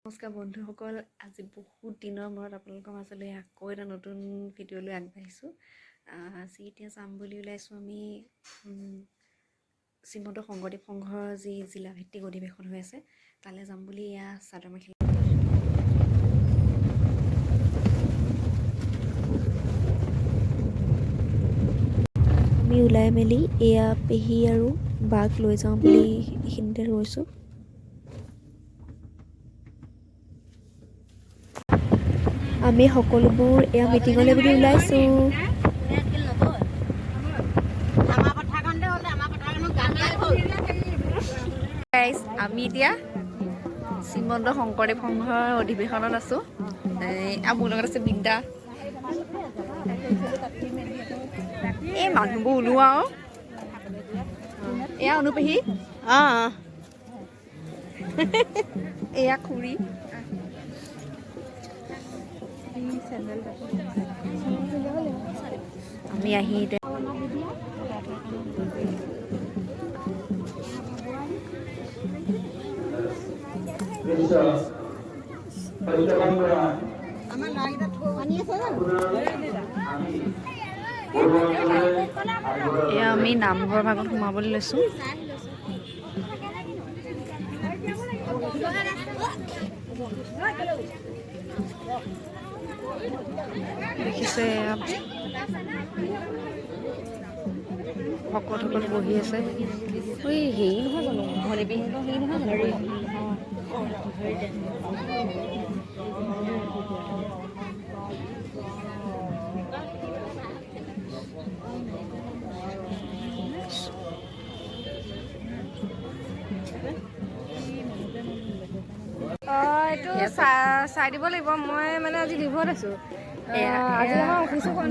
নমস্কাৰ বন্ধুসকল, আজি বহুত দিনৰ মূৰত আপোনালোকৰ মাজলৈ আকৌ এটা নতুন ভিডিঅ' লৈ আগবাঢ়িছোঁ। আজি এতিয়া যাম বুলি ওলাইছোঁ আমি শ্ৰীমন্ত শংকৰদেৱ সংঘৰ যি জিলাভিত্তিক অধিৱেশন হৈ আছে তালৈ যাম বুলি এয়া চাদৰ মেখেলা আমি ওলাই মেলি এয়া পেহী আৰু বাক লৈ যাওঁ বুলি এইখিনিতে ৰৈছোঁ। আমি সকলোবোৰ এয়া মিটিঙলৈ বুলি ওলাইছোঁ। আমি এতিয়া শ্ৰীমন্ত শংকৰদেৱ সংঘৰ অধিৱেশনত আছোঁ। মোৰ লগত আছে বিন্দা। এই মানুহবোৰ ওলোৱা আৰু এয়া অনুপেহী, এয়া খুৰী, আমি আহি এয়া আমি নামঘৰ ভাগত সোমাবলৈ লৈছোঁ। দেখিছে ভকতসকল বহি আছে। হেৰি নহয় জানো ভনী বিহুৰ হেৰি নহয় জানো? এইটো চাই দিব লাগিব। মই মানে আজি লিভত আছোঁ।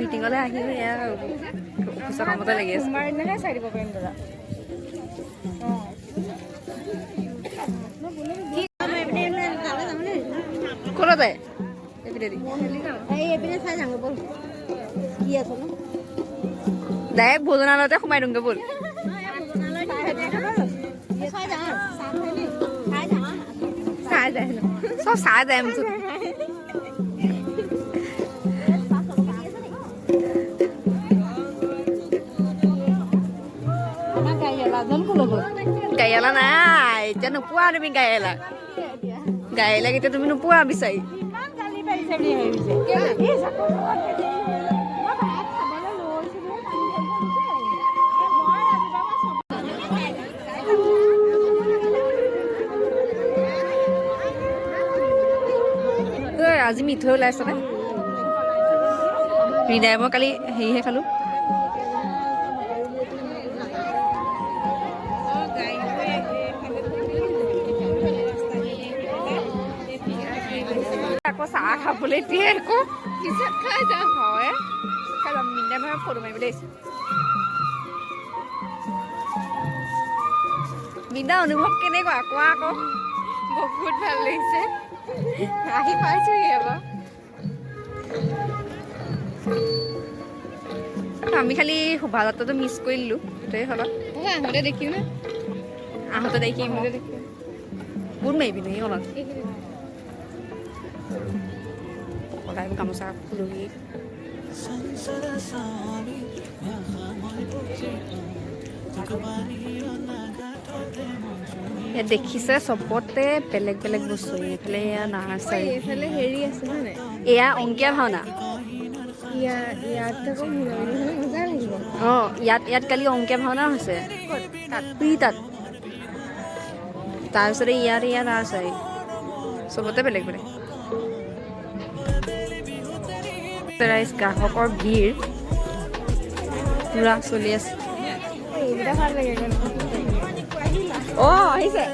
মিটিঙলৈ আহি এয়া অফিচৰ কামতে লাগি আছে। সোমবাৰ দিনাহে চাই দিব পাৰিম দাদা। ক'লৈ যায়? ডাইৰেক্ট ভোজনালয়তে সোমাই দিওঁগৈ ব'ল। চব চাই যায় মুঠতে। গাড়ীৱালা নাই এতিয়া, নোপোৱা তুমি গাড়ীৱালা। গাড়ীৱালাক এতিয়া তুমি নোপোৱা বিচাৰি। আজি মিঠৈ ওলাইছে নে? হৃদয় মই কালি হেৰিহে খালোঁ। আকৌ চাহ খাবলৈ দিয়ে আকৌ পিছত খাই যাম। হয় খাই যাম। মিঠাই মই ফটো মাৰিবলৈ আহিছোঁ। মিঠা অনুভৱ কেনেকুৱা কোৱা আকৌ? বহুত ভাল লাগিছে। আহি পাইছোহি আকৌ। আমি খালি শোভাযাত্ৰাটো মিছ কৰি দিলোঁ। সেইটোৱে হ'ল। আহোঁতে দেখিম না, আহোঁতে দেখিম। কোন মাৰিবি নি অলপ সদায় গামোচা ফুলহি ইয়াত দেখিছে চবতে বেলেগ বেলেগ বস্তু। এইফালে এয়া নাৰ্চাৰী, এইফালে হেৰি আছে হয় নাই? এয়া অংকীয়া ভাওনা। ইয়াত আকৌ মজা লাগিব। ইয়াত কালি অংকীয়া ভাওনা হৈছে তাত। তাৰপিছতে এয়া নাৰ্চাৰী। চবতে বেলেগ বেলেগ। গ্ৰাহকৰ ভিৰ পুৰা চলি আছে। এইকেইটা ভাল লাগে। আহিছে।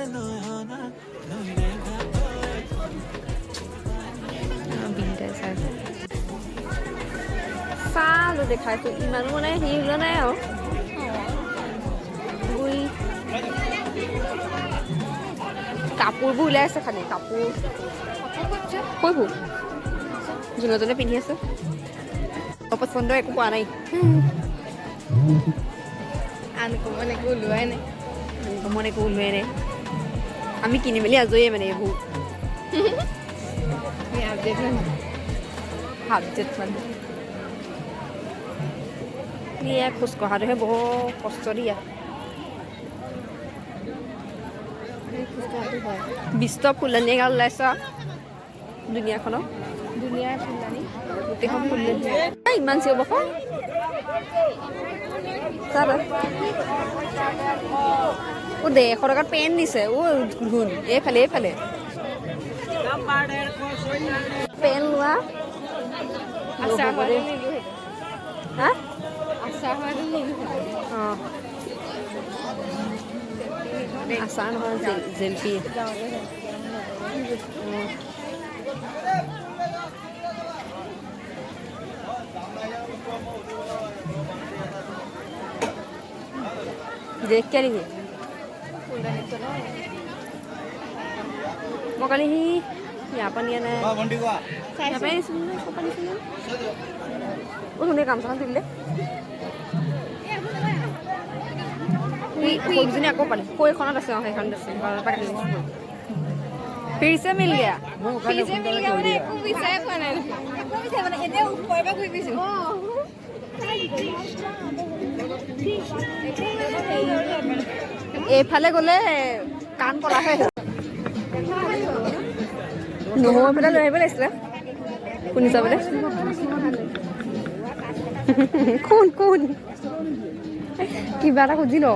চালো দেখাইছো ইমানো মানে হেৰি হোৱা নাই আৰু কাপোৰবোৰ ওলাই আছে। খালি কাপোৰ কৈবোৰ যোনে যোনে পিন্ধি আছে। পচন্দ একো পোৱা নাই। আনকমন একো ওলোৱাই নাই। আনকমন একো ওলোৱাই নাই। আমি কিনি মেলি আজৰিয়ে মানে এইবোৰ นี่อัปเดตมันহাফ মানে নিয়ে খোজ কঢ়াটোহে বহু কষ্ট দিয়া বিশ্ব ফুলনি গাল ওলাইছ দুনিয়াখনত দুনিয়াৰ ফুলনি গোটেইখন ফুলনি ইমান চিঞৰ বাখৰ ও 150 টকাত পেন দিছে ও ঘুণ এইফালে পেন লোৱা আচাৰ হয় হা আচাৰ হয় অঁ আচাৰ নহয় জেলপি देख क्या रही है मैं कल ही यहाँ पर नहीं आना है यहाँ पे सुनना इसको पानी सुनना वो सुनने काम साथ दिल्ली कोई भी नहीं आपको पानी कोई खाना दस है खाना दस है फिर से मिल गया মানে একো বিচাৰে পোৱা নাই মানে এতিয়া ওপৰৰ পৰা ঘূৰি গৈছোঁ এইফালে গ'লে কাণ কলাহে নহৰু এফালে লৈ আহিব লাগিছিলে শুনিছা বোলে কোন কিবা এটা খুজিলো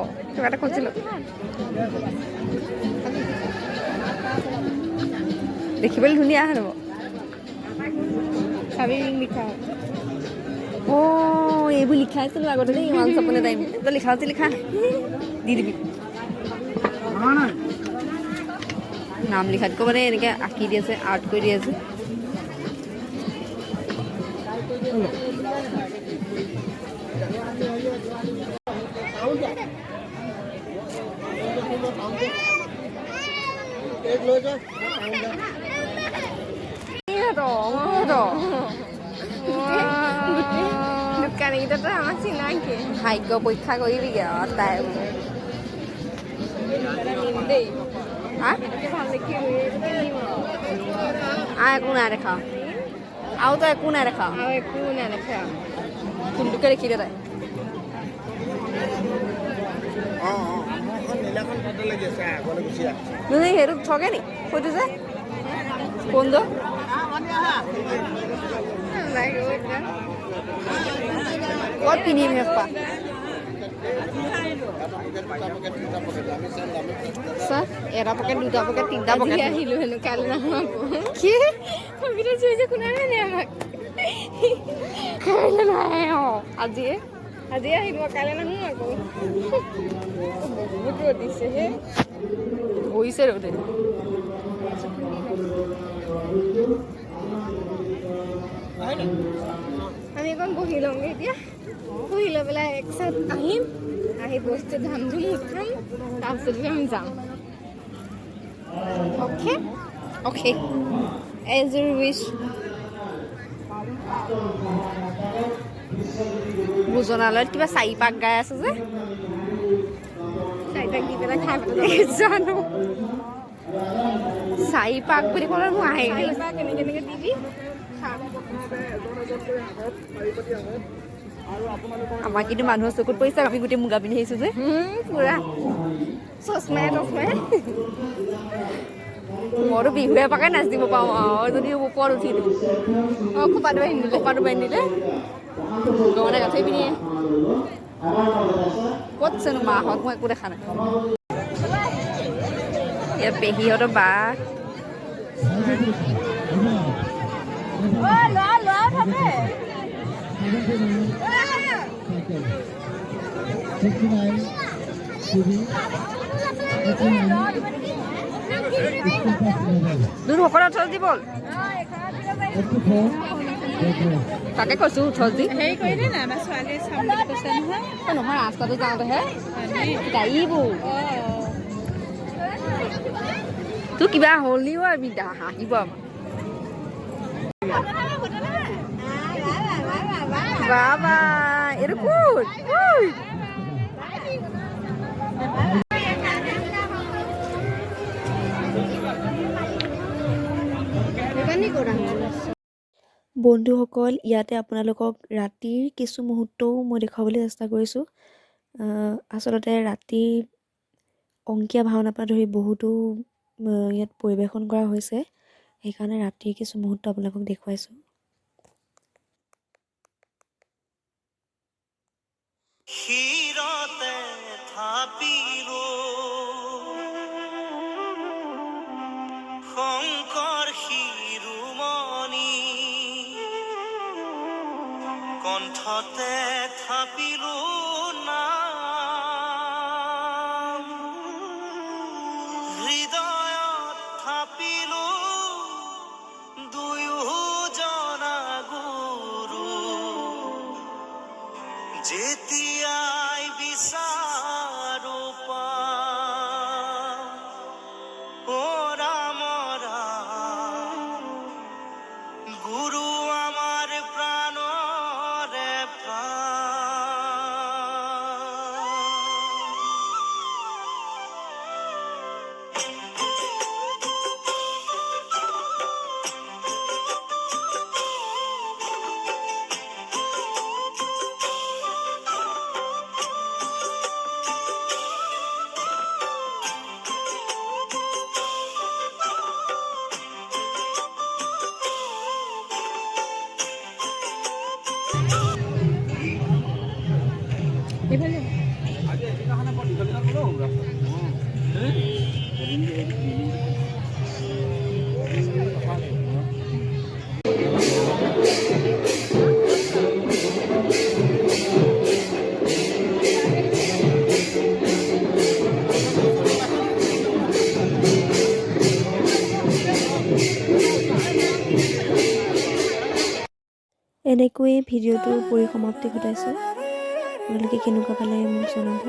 দেখিবলৈ ধুনীয়া হ'ব চাবি লিখা অঁ এইবোৰ লিখাই আছিলোঁ আগতে দেই ওৱান চাপনে টাইম তই লিখা দি দিবি নাম লিখাতকৈ মানে এনেকৈ আঁকি দি আছে আৰ্ট কৰি দি আছে দোকানীকেইটাতো আমাক চিনাকি ভাগ্য পৰীক্ষা কৰিবিগৈ আৰু তাই দেই হা ভাল দেখি একো নাই দেখা আৰু তই একো নাই দেখা আৰু একো নেদেখা কোনটোকে দেখি দে তাই নহয় সেইটো ঠগে নি কৈছো যে কোনটো ক'ত পিন্ধিম হেপা এটা পকেট দুটা পকেট তিনিটা পকেট আহিলোঁ হেনো কাইলৈ নাহোঁ আকৌ কি কম্পিউটাৰ চুইছে কোনে নে আমাক কাইলৈ নাই আজিয়ে আহিলোঁ কাইলৈ নাহোঁ আকৌ বহুত ৰ'দ দিছে হে বহিছে ৰ'দে আমি অকণ বহি লওঁগৈ এতিয়া বহি লৈ পেলাই একচাত আহিম আহি বস্তু ধাম ধুম উঠাম তাৰপিছত আমি যাম অ'কে এজ ইউৰ উইচ ভোজনালয়ত কিবা 4 পাক গাই আছে যে চাৰিটাক দি পেলাই খাই পেলাই জানো 4 পাক বুলি ক'লে মোৰ আহে কেনেকৈ দিবি আমাৰ কিন্তু মানুহৰ চকুত পৰিছে আমি গোটেই মুগা পিন্ধি আহিছোঁ যে পুৰা চচমাই মইতো বিহুৱে পাকে নাচ দিব পাৰোঁ আৰু যদি ওপৰত উঠি দিওঁ খোপাটো বান্ধি দিলে গহনা গাঁঠৰি পিন্ধি ক'ত আছেনো মাহঁত মই একো দেখা নাই ইয়াত পেহীহঁতৰ বা দুধ সকলো উঠছ দি বল তাকে কৈছোঁ উঠছ দি হেৰি কৰিলে না আমাৰ ছোৱালীয়ে চাম বুলি কৈছে নহয় নহয় ৰাস্তাটো যাওঁতেহে গাড়ীবোৰ তোৰ কিবা হ'লিও আমি হাঁহিব বাবা এইটো কোন ইমানেই কৰা হ'ল বন্ধুসকল, ইয়াতে আপোনালোকক ৰাতিৰ কিছু মুহূৰ্তও মই দেখুৱাবলৈ চেষ্টা কৰিছোঁ। আচলতে ৰাতি অংকীয়া ভাওনাৰ পৰা ধৰি বহুতো ইয়াত পৰিৱেশন কৰা হৈছে, সেইকাৰণে ৰাতিৰ কিছু মুহূৰ্ত আপোনালোকক দেখুৱাইছোঁ। শিৰতে থাপিলো শংকৰ শিৰোমণি, কণ্ঠতে থাপিলো নাম, হৃদয়ত থাপিলো দুয়োজনা গুৰু, যেতিয়াই বিচাৰো পাম, ও ৰাম ৰাম, গুৰু আমাৰ প্ৰাণৰে এইফালে এনেকৈয়ে ভিডিঅ'টোৰ পৰিসমাপ্তি ঘটাইছোঁ। আপোনালোকে কেনেকুৱা পালে মোক জনাব।